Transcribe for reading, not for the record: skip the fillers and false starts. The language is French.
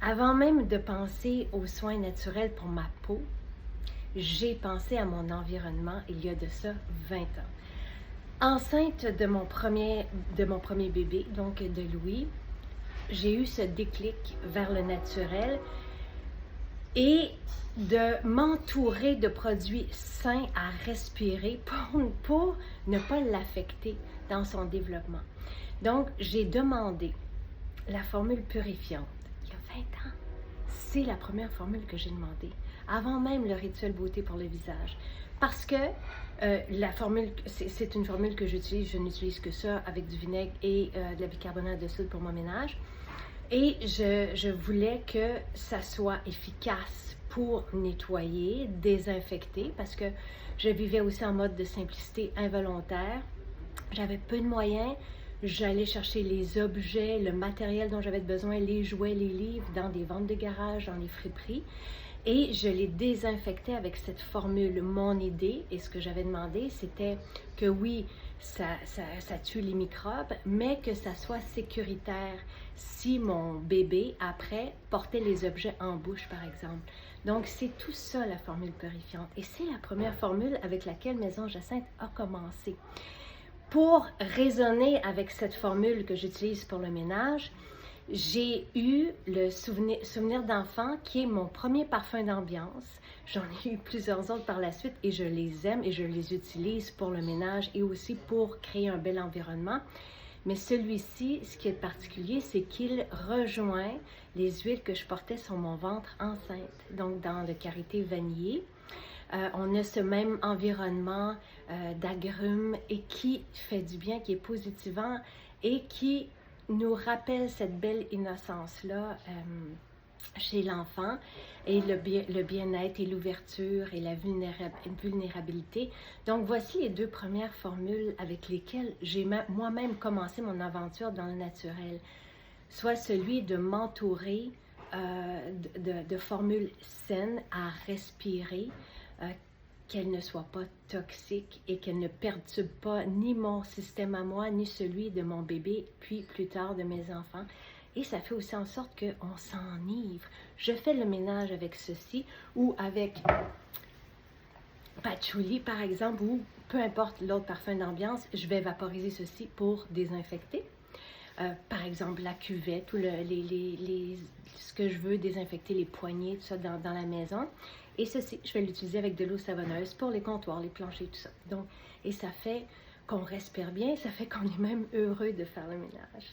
Avant même de penser aux soins naturels pour ma peau, j'ai pensé à mon environnement il y a de ça 20 ans. Enceinte de mon premier bébé, donc de Louis, j'ai eu ce déclic vers le naturel et de m'entourer de produits sains à respirer pour ne pas l'affecter dans son développement. Donc, j'ai demandé la formule purifiante il y a 20 ans. C'est la première formule que j'ai demandée, avant même le rituel beauté pour le visage. Parce que la formule, c'est une formule que j'utilise, je n'utilise que ça avec du vinaigre et de la bicarbonate de soude pour mon ménage. Et je voulais que ça soit efficace pour nettoyer, désinfecter, parce que je vivais aussi en mode de simplicité involontaire. J'avais peu de moyens. J'allais chercher les objets, le matériel dont j'avais besoin, les jouets, les livres, dans des ventes de garage, dans les friperies. Et je les désinfectais avec cette formule. Mon idée, et ce que j'avais demandé, c'était que oui, ça tue les microbes, mais que ça soit sécuritaire si mon bébé, après, portait les objets en bouche, par exemple. Donc, c'est tout ça, la formule purifiante. Et c'est la première formule avec laquelle Maison Jacinthe a commencé. Pour raisonner avec cette formule que j'utilise pour le ménage, j'ai eu le souvenir d'enfant qui est mon premier parfum d'ambiance. J'en ai eu plusieurs autres par la suite et je les aime et je les utilise pour le ménage et aussi pour créer un bel environnement. Mais celui-ci, ce qui est particulier, c'est qu'il rejoint les huiles que je portais sur mon ventre enceinte, donc dans le karité vanillé. On a ce même environnement d'agrumes et qui fait du bien, qui est positivant et qui nous rappelle cette belle innocence-là chez l'enfant et le bien-être et l'ouverture et la vulnérabilité. Donc, voici les deux premières formules avec lesquelles j'ai moi-même commencé mon aventure dans le naturel. Soit celui de m'entourer de formules saines à respirer, qu'elles ne soient pas toxiques et qu'elles ne perturbent pas ni mon système à moi, ni celui de mon bébé, puis plus tard de mes enfants. Et ça fait aussi en sorte qu'on s'enivre. Je fais le ménage avec ceci ou avec patchouli, par exemple, ou peu importe l'autre parfum d'ambiance, je vais vaporiser ceci pour désinfecter. Par exemple, la cuvette ou ce que je veux désinfecter, les poignées, tout ça dans la maison. Et ceci, je vais l'utiliser avec de l'eau savonneuse pour les comptoirs, les planchers, tout ça. Donc, et ça fait qu'on respire bien, ça fait qu'on est même heureux de faire le ménage.